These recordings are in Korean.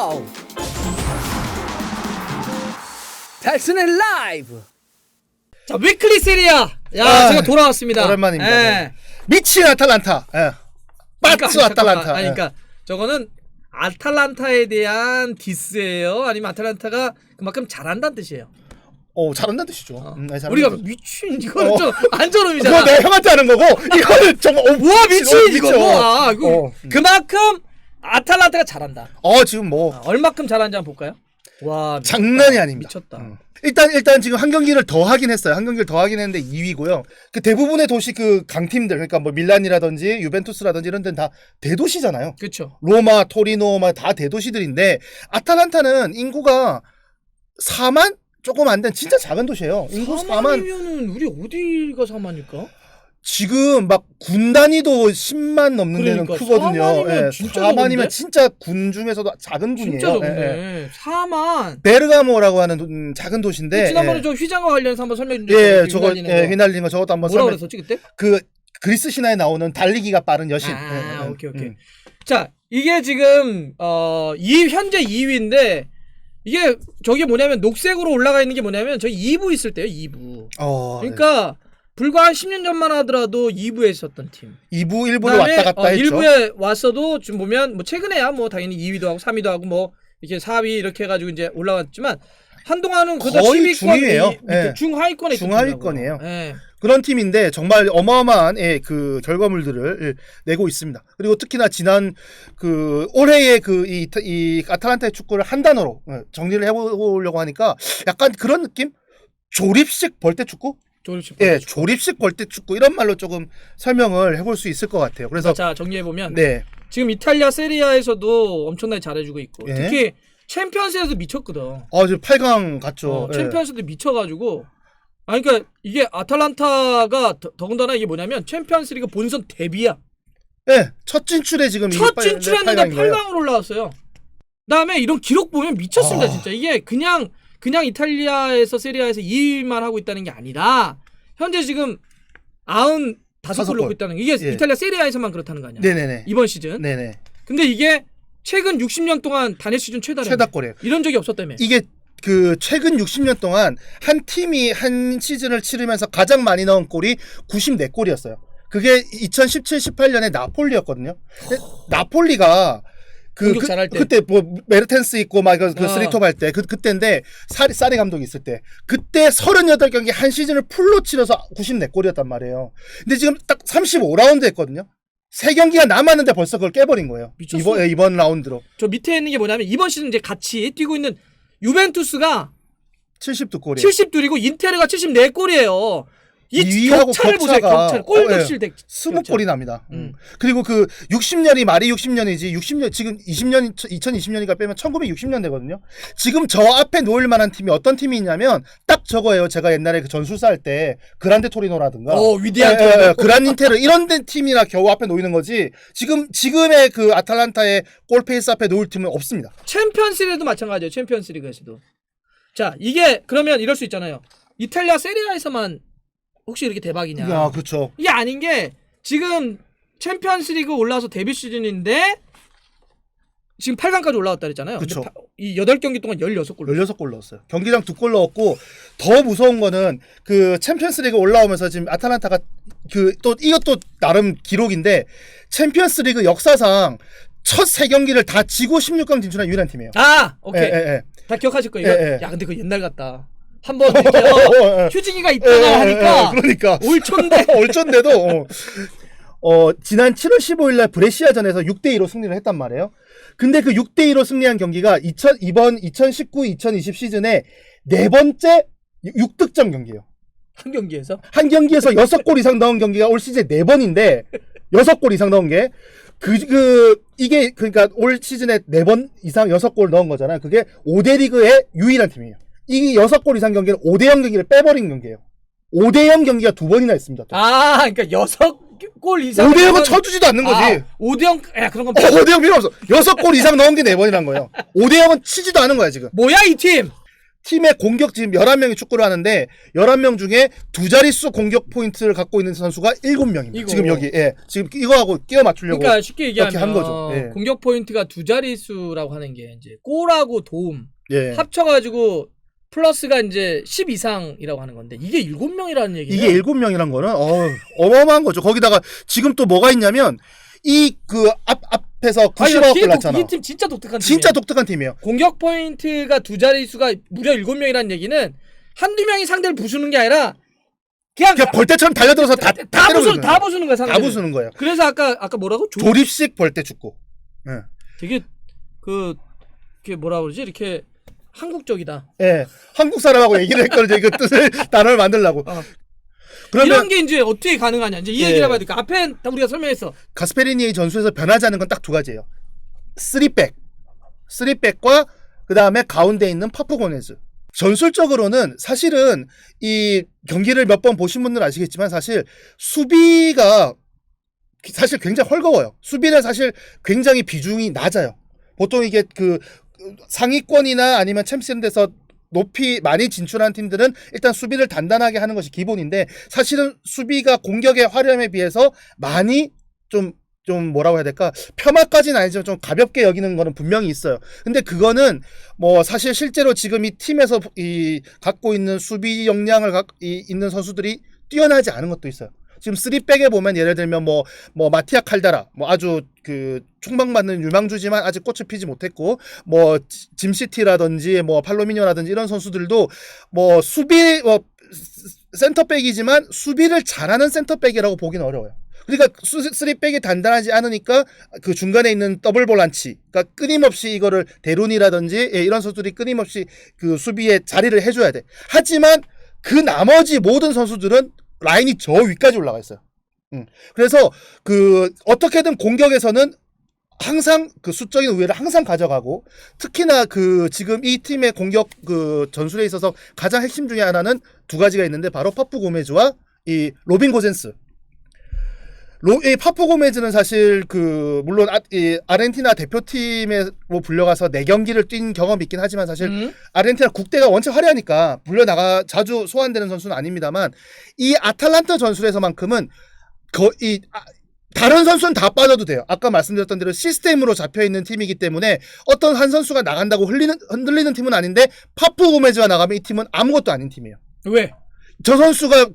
와우. 달순의 라이브. 자, 위클리 세리아. 야, 아, 제가 돌아왔습니다. 오랜만입니다. 예. 네. 미친 아탈란타. 예. 빠츠 아탈란타. 아니, 그러니까 저거는 아탈란타에 대한 디스예요? 아니면 아탈란타가 그만큼 잘한다는 뜻이에요? 잘한다는 뜻이죠. 네, 우리가 뜻. 미친 이거는 좀 안전음이잖아. 그거 내가 형한테 하는 거고 이거는 좀 우와 미친 이거 뭐야? 어. 그만큼 아탈란타가 잘한다. 지금 뭐 얼마큼 잘하는지 한번 볼까요? 와 미쳤다. 장난이 아닙니다. 미쳤다. 일단 지금 한 경기를 더 하긴 했어요. 한 경기를 더 하긴 했는데 2위고요. 그 대부분의 도시 그 강팀들 그러니까 뭐 밀란이라든지 유벤투스라든지 이런 데는 다 대도시잖아요. 그렇죠. 로마, 토리노 다 대도시들인데 아탈란타는 인구가 4만 조금 안 된 진짜 작은 도시예요. 인구 4만. 4만이면은 우리 어디가 4만일까? 지금 막 군 단위도 10만 넘는 데는 그러니까 크거든요. 4만이면 예, 진짜 4만이면 적은데? 진짜 군 중에서도 작은 군이에요. 진짜 적네. 예, 예. 4만. 베르가모라고 하는 작은 도시인데 지난번에 예. 저 휘장과 관련해서 한번 설명해 주셨잖아요. 예, 저거 휘날리는 거 저것도 한번 뭐라 설명. 그랬었지 그때? 그 그리스 신화에 나오는 달리기가 빠른 여신. 오케이. 자, 이게 지금 현재 2위인데 이게 저게 뭐냐면 녹색으로 올라가 있는 게 뭐냐면 저희 2부 있을 때요. 2부. 그러니까 불과 한 10년 전만 하더라도 2부에 있었던 팀. 2부 1부로 왔다 갔다 했죠. 1부에 왔어도 지금 보면 뭐 최근에야 뭐 당연히 2위도 하고 3위도 하고 뭐 이렇게 4위 이렇게 해 가지고 이제 올라왔지만 한동안은 거의 중위예요. 예. 중하위권에 중하위권이에요. 예. 그런 팀인데 정말 어마어마한 그 결과물들을 내고 있습니다. 그리고 특히나 지난 그 올해의 이 아탈란타의 축구를 한 단어로 정리를 해보려고 하니까 약간 그런 느낌? 조립식 벌떼 축구? 조립식 벌떼 축구 이런 말로 조금 설명을 해볼 수 있을 것 같아요. 그래서 자 정리해 보면 네. 지금 이탈리아 세리아에서도 엄청나게 잘해주고 있고 예. 특히 챔피언스에서 미쳤거든. 지금 8강 갔죠. 챔피언스도 미쳐가지고. 그러니까 이게 아탈란타가 더군다나 이게 뭐냐면 챔피언스리그 본선 데뷔야. 네, 첫 진출에 지금 첫 진출했는데 8강으로 올라왔어요. 그다음에 이런 기록 보면 미쳤습니다. 진짜 이게 그냥 이탈리아에서 세리아에서 2위만 하고 있다는 게 아니라 현재 지금 95골 넣고 있다는 게 이게 이탈리아 세리아에서만 그렇다는 거 아니야? 네네네. 이번 시즌. 네네. 근데 이게 최근 60년 동안 단일 시즌 최다골이에요. 이런 적이 없었다며. 이게 그 최근 60년 동안 한 팀이 한 시즌을 치르면서 가장 많이 넣은 골이 94골이었어요. 그게 2017-18년에 나폴리였거든요. 나폴리가 그때 뭐 메르텐스 있고 막 그 스리톱 할 때 그때인데 사리 감독이 있을 때 그때 38경기 한 시즌을 풀로 치러서 94골이었단 말이에요. 근데 지금 딱 35라운드 했거든요. 3경기가 남았는데 벌써 그걸 깨버린 거예요. 미쳤어. 이번 라운드로. 저 밑에 있는 게 뭐냐면 이번 시즌 이제 같이 뛰고 있는 유벤투스가 72골이에요. 72이고 인테르가 74골이에요. 이 2위하고 격차를 보세요. 격차를. 골격실 20골이 납니다. 그리고 그 60년이 말이 60년이지 60년 지금 2020년이니까 빼면 1960년대거든요. 지금 저 앞에 놓을 만한 팀이 어떤 팀이 있냐면 딱 저거예요. 제가 옛날에 그 전술사 할 때 그란데 토리노라든가 위대한 토리노. 그란인테르 이런 데 팀이나 겨우 앞에 놓이는 거지. 지금의 그 아탈란타의 골페이스 앞에 놓을 팀은 없습니다. 챔피언스리그도 마찬가지예요. 챔피언스리그에서도. 자, 이게 그러면 이럴 수 있잖아요. 이탈리아 세리아에서만 혹시 이렇게 대박이냐? 야, 그렇죠. 이게 아닌 게 지금 챔피언스리그 올라와서 데뷔 시즌인데 지금 8강까지 올라왔다 그랬잖아요. 그렇죠. 이 8경기 동안 16골. 16골 넣었어요. 경기당 2골 넣었고 더 무서운 거는 그 챔피언스리그 올라오면서 지금 아탈란타가 이것도 나름 기록인데 챔피언스리그 역사상 첫 3경기를 다 지고 16강 진출한 유일한 팀이에요. 오케이. 다 기억하실 거예요. 야, 근데 그거 옛날 같다. 한번 이렇게 휴진이가 있다가 하니까 그러니까 올촌데도 지난 7월 15일 날 브레시아전에서 6대2로 승리를 했단 말이에요. 근데 그 6대2로 승리한 경기가 이번 2019-2020 시즌에 4번째 6득점 경기예요. 한 경기에서 6골 이상 넣은 경기가 올 시즌 4번인데 6골 이상 넣은 게 이게 그러니까 올 시즌에 4번 이상 6골 넣은 거잖아요. 그게 5대 리그의 유일한 팀이에요. 이 6골 이상 경기는 5대0 경기를 빼버린 경기예요. 5대0 경기가 2번이나 있습니다. 그러니까 6골 이상 5대0은 쳐주지도 않는 거지. 5대0 그런 건 5대0 필요 없어. 6골 이상 넣은 게 4번이란 거예요. 5대0은 치지도 않은 거야 지금. 뭐야 이 팀? 팀의 공격 지금 11명이 축구를 하는데 11명 중에 두 자릿수 공격 포인트를 갖고 있는 선수가 7명입니다. 이거. 지금 여기 지금 이거하고 끼워 맞추려고 그러니까 쉽게 얘기하면 한 거죠. 예. 공격 포인트가 두 자릿수라고 하는 게 이제 골하고 도움 예. 합쳐가지고 플러스가 이제 10 이상이라고 하는 건데 이게 7명이라는 얘기는 이게 7명이란 거는 어마어마한 거죠. 거기다가 지금 또 뭐가 있냐면 이 그 앞에서 90억 골 났잖아. 이 팀 진짜 독특한 진짜 팀이에요. 독특한 팀이에요. 공격 포인트가 두 자릿수가 무려 7명이라는 얘기는 한두 명이 상대를 부수는 게 아니라 그냥 벌떼처럼 달려들어서 다 때려부수는 다 부수는 거야 상대. 다 부수는 거예요. 그래서 아까 뭐라고? 조립식 벌떼 축구. 예. 되게 그게 뭐라 그러지? 이렇게 한국적이다. 예. 한국 사람하고 얘기를 했거든요. 이거 뜻을 단어를 만들려고. 그러면 이런 게 이제 어떻게 가능하냐? 이제 이 예. 얘기를 해봐야 될까? 앞에 다 우리가 설명했어. 가스페리니의 전술에서 변하지 않는 건 딱 두 가지예요. 3백과 그 다음에 가운데 있는 파푸 고네즈. 전술적으로는 사실은 이 경기를 몇 번 보신 분들은 아시겠지만 사실 수비가 사실 굉장히 헐거워요. 수비는 사실 굉장히 비중이 낮아요. 보통 이게 그 상위권이나 아니면 챔피언 데서 높이 많이 진출한 팀들은 일단 수비를 단단하게 하는 것이 기본인데 사실은 수비가 공격의 화려함에 비해서 많이 좀 뭐라고 해야 될까? 폄하까지는 아니지만 좀 가볍게 여기는 거는 분명히 있어요. 근데 그거는 뭐 사실 실제로 지금 이 팀에서 이 갖고 있는 수비 역량을 있는 선수들이 뛰어나지 않은 것도 있어요. 지금 3백에 보면 예를 들면 뭐 마티아 칼다라 뭐 아주 그 총망받는 유망주지만 아직 꽃을 피지 못했고 뭐 짐시티라든지 뭐 팔로미뇨라든지 이런 선수들도 뭐 수비 센터백이지만 수비를 잘하는 센터백이라고 보기는 어려워요. 그러니까 3백이 단단하지 않으니까 그 중간에 있는 더블 볼란치, 그러니까 끊임없이 이거를 데룬이라든지 이런 선수들이 끊임없이 그 수비에 자리를 해줘야 돼. 하지만 그 나머지 모든 선수들은 라인이 저 위까지 올라가 있어요. 그래서 그 어떻게든 공격에서는 항상 그 수적인 우위를 항상 가져가고 특히나 그 지금 이 팀의 공격 그 전술에 있어서 가장 핵심 중에 하나는 두 가지가 있는데 바로 파푸 고메즈와 이 로빈 고젠스. 이 파푸 고메즈는 사실 그 물론 이 아르헨티나 대표팀에 뭐 불려가서 4경기를 뛴 경험이 있긴 하지만 사실 아르헨티나 국대가 원체 화려하니까 불려나가 자주 소환되는 선수는 아닙니다만 이 아탈란타 전술에서만큼은 다른 선수는 다 빠져도 돼요. 아까 말씀드렸던 대로 시스템으로 잡혀있는 팀이기 때문에 어떤 한 선수가 나간다고 흔들리는 팀은 아닌데 파푸 고메즈가 나가면 이 팀은 아무것도 아닌 팀이에요. 왜? 저 선수가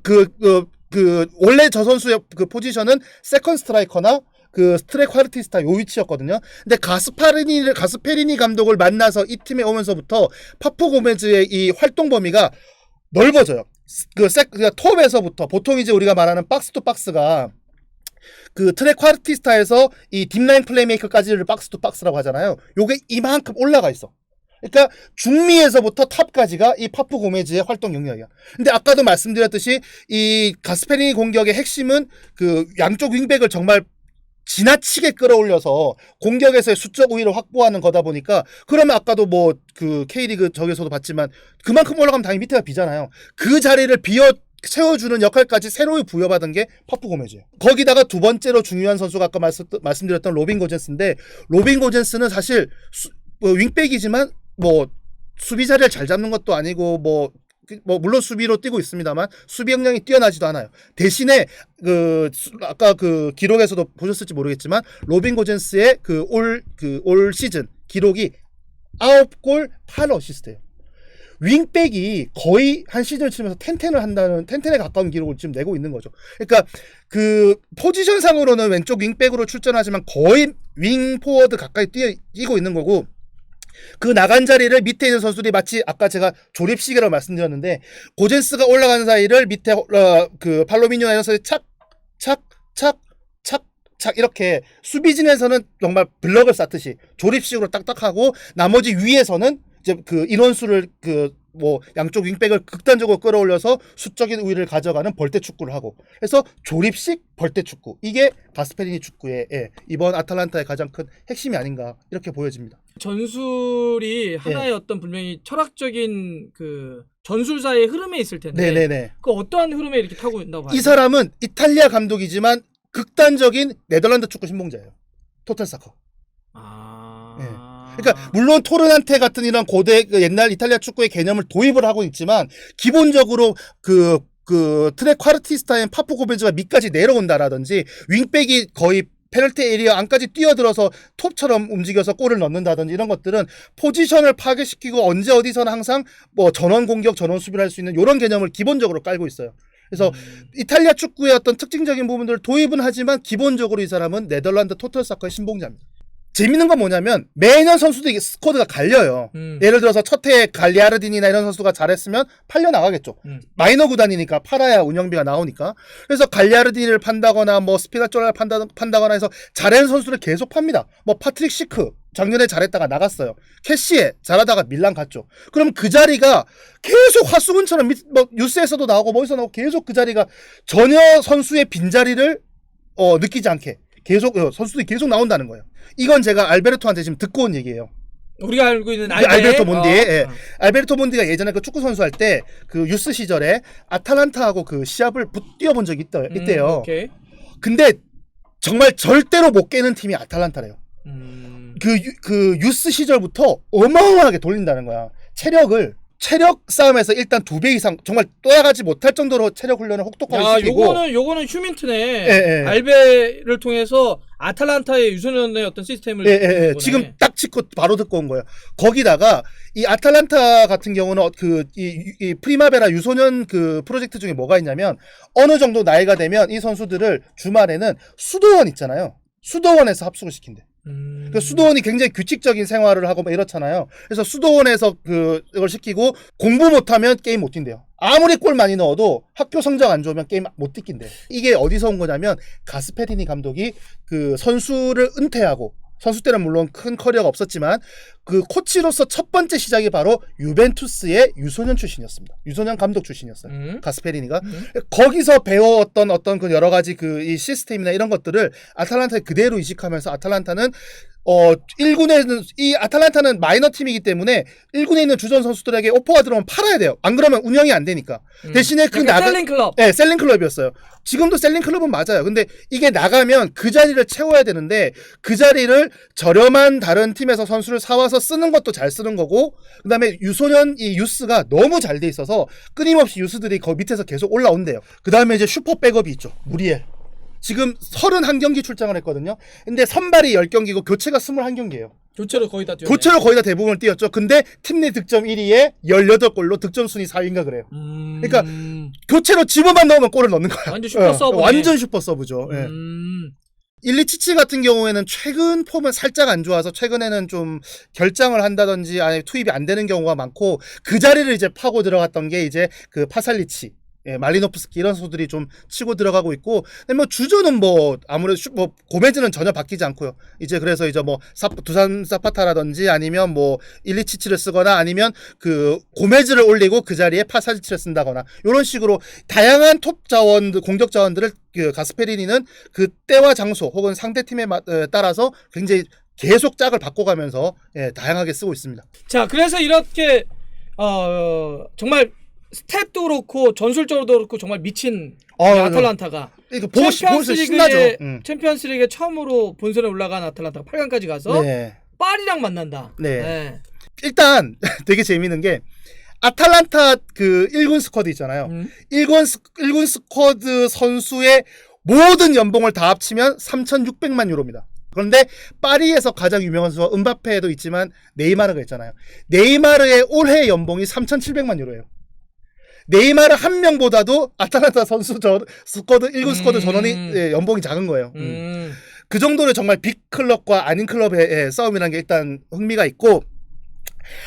원래 저 선수의 그 포지션은 세컨 스트라이커나 그 스트레쿼르티스타 요 위치였거든요. 근데 가스페리니 감독을 만나서 이 팀에 오면서부터 파푸 고메즈의 이 활동 범위가 넓어져요. 그러니까 톱에서부터 보통 이제 우리가 말하는 박스 투 박스가 그 트레쿼르티스타에서 이 딥라인 플레이메이커까지를 박스 투 박스라고 하잖아요. 요게 이만큼 올라가 있어. 그러니까 중미에서부터 탑까지가 이 파푸 고메즈의 활동 영역이야. 근데 아까도 말씀드렸듯이 이 가스페리니 공격의 핵심은 그 양쪽 윙백을 정말 지나치게 끌어올려서 공격에서의 수적 우위를 확보하는 거다 보니까 그러면 아까도 뭐 그 K리그 저기서도 봤지만 그만큼 올라가면 당연히 밑에가 비잖아요. 그 자리를 채워주는 역할까지 새로 부여받은 게 파푸 고메즈예요. 거기다가 두 번째로 중요한 선수가 아까 말씀드렸던 로빈 고젠스인데 로빈 고젠스는 사실 윙백이지만 뭐 수비 자리를 잘 잡는 것도 아니고 뭐 물론 수비로 뛰고 있습니다만 수비 역량이 뛰어나지도 않아요. 대신에 아까 그 기록에서도 보셨을지 모르겠지만 로빈 고젠스의 올 시즌 기록이 9골 8어시스트예요. 윙백이 거의 한 시즌을 치면서 텐텐에 가까운 기록을 지금 내고 있는 거죠. 그러니까 그 포지션상으로는 왼쪽 윙백으로 출전하지만 거의 윙 포워드 가까이 뛰고 있는 거고 그 나간 자리를 밑에 있는 선수들이 마치 아까 제가 조립식이라고 말씀드렸는데 고젠스가 올라가는 사이를 밑에 그 팔로미뇨나 이런 선수들이 착 이렇게 수비진에서는 정말 블럭을 쌓듯이 조립식으로 딱딱하고 나머지 위에서는 이제 그 인원수를 뭐 양쪽 윙백을 극단적으로 끌어올려서 수적인 우위를 가져가는 벌떼 축구를 하고 그래서 조립식 벌떼 축구 이게 가스페리니 축구의 이번 아탈란타의 가장 큰 핵심이 아닌가 이렇게 보여집니다. 전술이 하나의 어떤 분명히 철학적인 그 전술사의 흐름에 있을 텐데 네네네. 그 어떠한 흐름에 이렇게 타고 있다고 봐요? 이 사람은 이탈리아 감독이지만 극단적인 네덜란드 축구 신봉자예요. 토탈 사커. 그러니까 물론 토르난테 같은 이런 고대 그 옛날 이탈리아 축구의 개념을 도입을 하고 있지만 기본적으로 그 트랙 콰르티스타인 파푸 고베즈가 밑까지 내려온다라든지 윙백이 거의 페널티 에리어 안까지 뛰어들어서 톱처럼 움직여서 골을 넣는다든지 이런 것들은 포지션을 파괴시키고 언제 어디서나 항상 뭐 전원 공격, 전원 수비를 할 수 있는 이런 개념을 기본적으로 깔고 있어요. 그래서 이탈리아 축구의 어떤 특징적인 부분들을 도입은 하지만 기본적으로 이 사람은 네덜란드 토탈 사커의 신봉자입니다. 재밌는 건 뭐냐면 매년 선수들이 스쿼드가 갈려요. 예를 들어서 첫해 갈리아르딘이나 이런 선수가 잘했으면 팔려 나가겠죠. 마이너 구단이니까 팔아야 운영비가 나오니까. 그래서 갈리아르딘을 판다거나 뭐 스피나쪼라를 판다거나 해서 잘하는 선수를 계속 팝니다. 뭐 파트릭 시크 작년에 잘했다가 나갔어요. 캐시에 잘하다가 밀란 갔죠. 그럼 그 자리가 계속 화수분처럼 뭐 뉴스에서도 나오고 뭐에서 나오고 계속 그 자리가 전혀 선수의 빈자리를 느끼지 않게 계속 선수들이 계속 나온다는 거예요. 이건 제가 알베르토한테 지금 듣고 온 얘기예요. 우리가 알고 있는 알베르토 몬디. 예. 알베르토 몬디가 예전에 그 축구 선수 할 때 그 유스 시절에 아탈란타하고 그 시합을 뛰어본 적이 있대요. 오케이. 근데 정말 절대로 못 깨는 팀이 아탈란타래요. 그 유스 시절부터 어마어마하게 돌린다는 거야. 체력 싸움에서 일단 2배 이상 정말 또야가지 못할 정도로 체력 훈련을 혹독하게 시키고. 요거는 휴민트네. 예. 알베를 통해서 아탈란타의 유소년의 어떤 시스템을 지금 딱 짚고 바로 듣고 온 거예요. 거기다가 이 아탈란타 같은 경우는 이 프리마베라 유소년 그 프로젝트 중에 뭐가 있냐면 어느 정도 나이가 되면 이 선수들을 주말에는 수도원 있잖아요. 수도원에서 합숙을 시킨대. 그 수도원이 굉장히 규칙적인 생활을 하고 막 이렇잖아요. 그래서 수도원에서 그걸 시키고 공부 못하면 게임 못 뛴대요. 아무리 골 많이 넣어도 학교 성적 안 좋으면 게임 못 뛰긴대. 이게 어디서 온 거냐면 가스페리니 감독이 그 선수를 은퇴하고 선수 때는 물론 큰 커리어가 없었지만 그 코치로서 첫 번째 시작이 바로 유벤투스의 유소년 출신이었습니다. 유소년 감독 출신이었어요. 가스페리니가. 거기서 배워왔던 어떤 그 여러 가지 그 이 시스템이나 이런 것들을 아탈란타에 그대로 이식하면서 아탈란타는 1군에는 이 아탈란타는 마이너 팀이기 때문에 1군에 있는 주전 선수들에게 오퍼가 들어오면 팔아야 돼요. 안 그러면 운영이 안 되니까. 대신에 그 셀링 클럽. 네, 셀링 클럽이었어요. 지금도 셀링 클럽은 맞아요. 근데 이게 나가면 그 자리를 채워야 되는데 그 자리를 저렴한 다른 팀에서 선수를 사와서 쓰는 것도 잘 쓰는 거고 그다음에 유소년 이 유스가 너무 잘 돼 있어서 끊임없이 유스들이 거 밑에서 계속 올라온대요. 그다음에 이제 슈퍼 백업이 있죠. 무리엘. 지금 31경기 출장을 했거든요. 근데 선발이 10경기고 교체가 21경기예요. 교체로 거의 다 뛰었네. 교체로 거의 다 대부분을 뛰었죠. 근데 팀 내 득점 1위에 18골로 득점 순위 4위인가 그래요. 그러니까 교체로 집어만 넣으면 골을 넣는 거야. 완전 슈퍼 서브네. 완전 슈퍼 서브죠. 예. 일리치치 같은 경우에는 최근 폼은 살짝 안 좋아서 최근에는 좀 결장을 한다든지 아니 투입이 안 되는 경우가 많고 그 자리를 이제 파고 들어갔던 게 이제 그 파살리치 말리노프스키 이런 선수들이 좀 치고 들어가고 있고, 뭐 주전은 뭐 아무래도 뭐 고메즈는 전혀 바뀌지 않고요. 이제 그래서 이제 뭐 두산 사파타라든지 아니면 뭐 일리치치를 쓰거나 아니면 그 고메즈를 올리고 그 자리에 파사리치를 쓴다거나 이런 식으로 다양한 톱 자원들, 공격 자원들을 그 가스페리니는 그 때와 장소 혹은 상대 팀에 따라서 굉장히 계속 짝을 바꿔가면서 다양하게 쓰고 있습니다. 자, 그래서 이렇게 정말 스탯도 그렇고 전술적으로도 그렇고 정말 미친 아탈란타가 챔피언스리그에 처음으로 본선에 올라간 아탈란타가 8강까지 가서 파리랑 만난다. 네. 일단 되게 재밌는 게 아탈란타 그 1군 스쿼드 있잖아요. 1군 스쿼드 선수의 모든 연봉을 다 합치면 3,600만 유로입니다. 그런데 파리에서 가장 유명한 선수가 은바페도 있지만 네이마르가 있잖아요. 네이마르의 올해 연봉이 3,700만 유로예요. 네이마르 한 명보다도 아탈란타 선수 스쿼드 1군 스쿼드 전원이 연봉이 작은 거예요. 그 정도로 정말 빅클럽과 아닌 클럽의 싸움이라는 게 일단 흥미가 있고,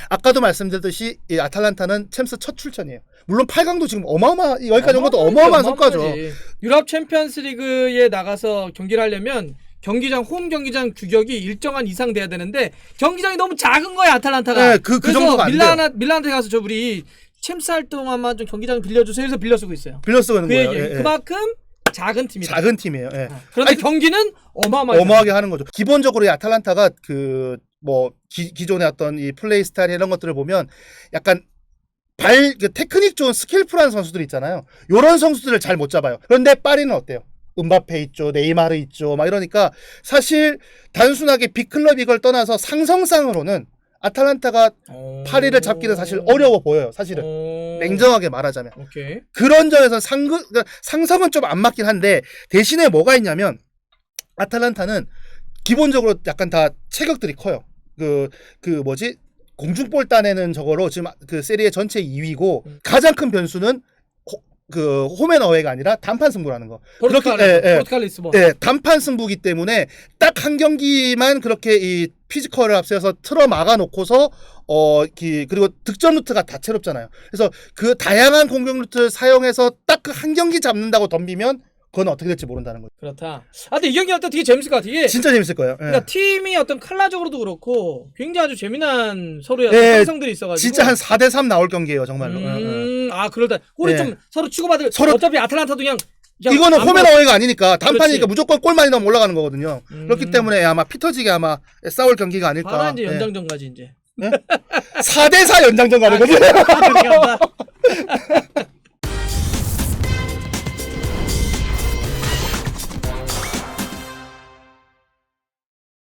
아까도 말씀드렸듯이 이 아탈란타는 챔스 첫 출전이에요. 물론 8강도 지금 여기까지 온 것도 어마어마한 성과죠. 유럽 챔피언스리그에 나가서 경기를 하려면 홈 경기장 규격이 일정한 이상 돼야 되는데 경기장이 너무 작은 거야 아탈란타가. 네, 그 정도가 안 돼요. 밀란한테 가서 우리 챔스 할 동안만 좀 경기장 빌려주세요. 그래서 빌려 쓰고 있어요. 빌려 쓰고 있는 거예요. 그만큼 작은 팀이다. 작은 팀이에요. 그런데 경기는 어마어마하게 하는 거죠. 기본적으로 이 아탈란타가 그 뭐 기존의 어떤 이 플레이 스타일 이런 것들을 보면 약간 테크닉 좋은 스킬풀한 선수들 있잖아요. 요런 선수들을 잘 못 잡아요. 그런데 파리는 어때요? 음바페 있죠, 네이마르 있죠, 막 이러니까 사실 단순하게 빅클럽 이걸 떠나서 상성상으로는 아탈란타가 파리를 잡기는 사실 어려워 보여요. 사실은 냉정하게 말하자면 오케이. 그런 점에서 그러니까 상성은 좀 안 맞긴 한데 대신에 뭐가 있냐면 아탈란타는 기본적으로 약간 다 체격들이 커요. 그 뭐지 공중볼 따내는 저거로 지금 그 세리에 전체 2위고 가장 큰 변수는 그 홈앤어웨이가 아니라 단판 승부라는 거. 포르투갈 리스본. 예, 단판 승부기 때문에 딱 한 경기만 그렇게 이 피지컬을 앞세워서 틀어 막아 놓고서 그리고 득점 루트가 다채롭잖아요. 그래서 그 다양한 공격 루트를 사용해서 딱 그 한 경기 잡는다고 덤비면 그건 어떻게 될지 모른다는 거죠. 그렇다. 근데 이 경기 어떤 되게 재밌을 것 같아. 이게 진짜 재밌을 거예요. 예. 그러니까 팀이 어떤 컬러적으로도 그렇고 굉장히 아주 재미난 서로의 예, 상성들이 있어가지고 진짜 한 4대3 나올 경기예요, 정말로. 아 그럴다. 우리 예. 좀 서로 치고받을. 서로- 어차피 아틀란타도 그냥 이거는 안 홈앤어웨이가 아니니까 단판이니까 그렇지. 무조건 골 많이 넣으면 올라가는 거거든요. 그렇기 때문에 아마 피터지게 아마 싸울 경기가 아닐까. 하나 이제 예. 연장전까지 이제. 4대4 연장전 가는 거지. 그렇게 간다.